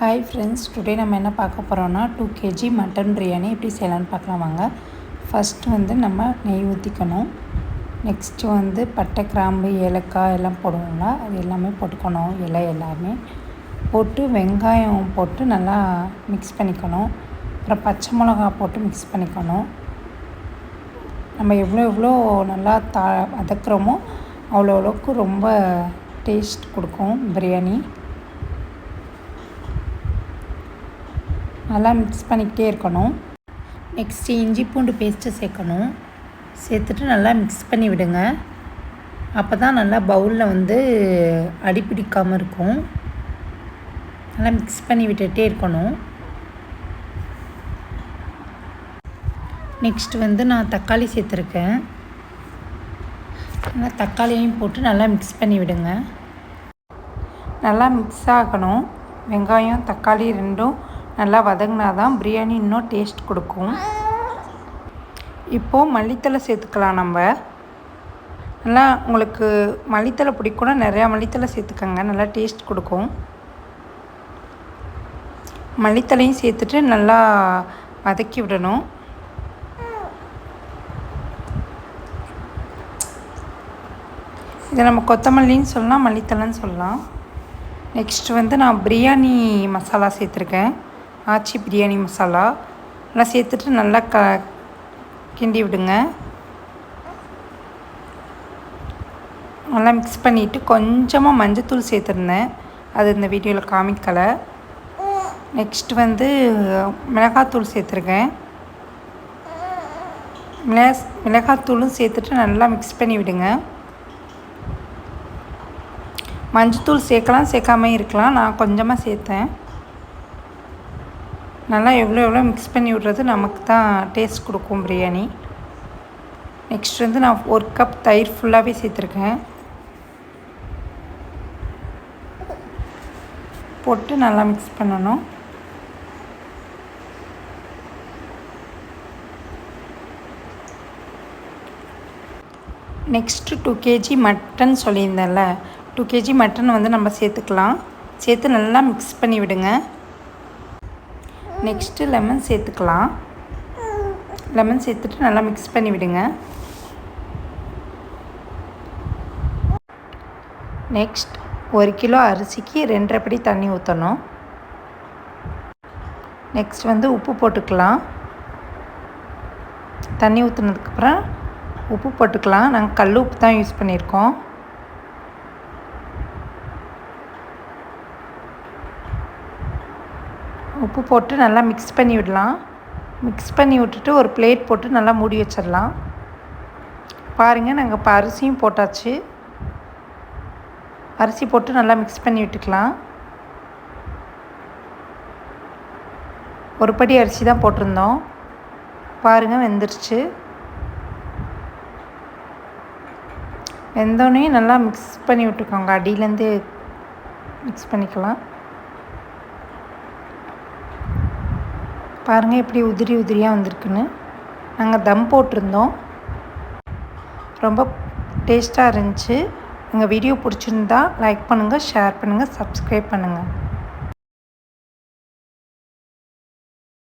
Hi friends, today நம்ம என்ன பார்க்க போகிறோன்னா 2 kg மட்டன் பிரியாணி எப்படி செய்யலான்னு பார்க்கலாம் வாங்க. ஃபஸ்ட்டு நம்ம நெய் ஊற்றிக்கணும். நெக்ஸ்ட்டு பட்டை, கிராம்பு, ஏலக்காய் எல்லாம் போடுவோம்ல, அது எல்லாமே போட்டுக்கணும். இலை எல்லாமே போட்டு வெங்காயம் போட்டு நல்லா மிக்ஸ் பண்ணிக்கணும். அப்புறம் பச்சை மிளகா போட்டு மிக்ஸ் பண்ணிக்கணும். நம்ம எவ்வளோ நல்லா வதக்குறோமோ அவ்வளோக்கு ரொம்ப டேஸ்ட் கொடுக்கும் பிரியாணி. நல்லா மிக்ஸ் பண்ணிக்கிட்டே இருக்கணும். நெக்ஸ்ட்டு இஞ்சி பூண்டு பேஸ்ட்டு சேர்க்கணும். சேர்த்துட்டு நல்லா மிக்ஸ் பண்ணி விடுங்க. அப்போ தான் நல்லா பவுலில் அடி பிடிக்காமல் இருக்கும். நல்லா மிக்ஸ் பண்ணி விட்டுகிட்டே இருக்கணும். நெக்ஸ்ட்டு நான் தக்காளி சேர்த்துருக்கேன். நல்லா தக்காளியையும் போட்டு நல்லா மிக்ஸ் பண்ணி விடுங்க. நல்லா மிக்ஸ் ஆகணும். வெங்காயம் தக்காளி ரெண்டும் நல்லா வதங்கினா தான் பிரியாணி இன்னும் டேஸ்ட் கொடுக்கும். இப்போது மல்லித்தலை சேர்த்துக்கலாம். நம்ம நல்லா உங்களுக்கு மல்லித்தலை பிடிக்கும்னா நிறையா மல்லித்தலை சேர்த்துக்கங்க, நல்லா டேஸ்ட் கொடுக்கும். மல்லித்தலையும் சேர்த்துட்டு நல்லா வதக்கி விடணும். இதை நம்ம கொத்தமல்லின்னு சொல்லலாம், மல்லித்தலைன்னு சொல்லலாம். நெக்ஸ்ட்டு நான் பிரியாணி மசாலா சேர்த்துருக்கேன். ஆச்சி பிரியாணி மசாலா நல்லா சேர்த்துட்டு நல்லா கிண்டி விடுங்க. நல்லா மிக்ஸ் பண்ணிவிட்டு கொஞ்சமாக மஞ்சத்தூள் சேர்த்துருந்தேன், அது இந்த வீடியோவில் காமிக்கலை. நெக்ஸ்ட்டு மிளகாத்தூள் சேர்த்துருக்கேன். மிளகாத்தூளும் சேர்த்துட்டு நல்லா மிக்ஸ் பண்ணி விடுங்க. மஞ்சத்தூள் சேர்க்கலாம், சேர்க்காம இருக்கலாம். நான் கொஞ்சமாக சேர்த்தேன். நல்லா எவ்வளோ மிக்ஸ் பண்ணி விட்றது நமக்கு தான் டேஸ்ட் கொடுக்கும் பிரியாணி. நெக்ஸ்ட் நான் 1 கப் தயிர் ஃபுல்லாகவே சேர்த்துருக்கேன். போட்டு நல்லா மிக்ஸ் பண்ணணும். நெக்ஸ்ட்டு 2 kg மட்டன் சொல்லியிருந்தேன்ல, 2 kg மட்டன் நம்ம சேர்த்துக்கலாம். சேர்த்து நல்லா மிக்ஸ் பண்ணி விடுங்க. நெக்ஸ்ட்டு லெமன் சேர்த்துக்கலாம். லெமன் சேர்த்துட்டு நல்லா மிக்ஸ் பண்ணி விடுங்க. நெக்ஸ்ட் 1 கிலோ அரிசிக்கு 2.5 படி தண்ணி ஊற்றணும். நெக்ஸ்ட் உப்பு போட்டுக்கலாம். தண்ணி ஊற்றுனதுக்கப்புறம் உப்பு போட்டுக்கலாம். நாங்கள் கல் உப்பு தான் யூஸ் பண்ணியிருக்கோம். உப்பு போட்டு நல்லா மிக்ஸ் பண்ணி விடலாம். மிக்ஸ் பண்ணி விட்டுட்டு ஒரு பிளேட் போட்டு நல்லா மூடி வச்சிடலாம். பாருங்கள், நாங்கள் இப்போ அரிசியும் போட்டாச்சு. அரிசி போட்டு நல்லா மிக்ஸ் பண்ணி விட்டுக்கலாம். ஒரு படி அரிசி தான் போட்டிருந்தோம். பாருங்கள், வெந்துருச்சு. வெந்தோடனே நல்லா மிக்ஸ் பண்ணி விட்டுக்கோங்க. அடியிலேருந்து மிக்ஸ் பண்ணிக்கலாம். பாருங்கள் எப்படி உதிரியாக வந்திருக்குன்னு. நாங்கள் தம் போட்டிருந்தோம். ரொம்ப டேஸ்ட்டாக இருந்துச்சு. எங்கள் வீடியோ பிடிச்சிருந்தா லைக் பண்ணுங்கள், ஷேர் பண்ணுங்கள், சப்ஸ்கிரைப் பண்ணுங்கள்.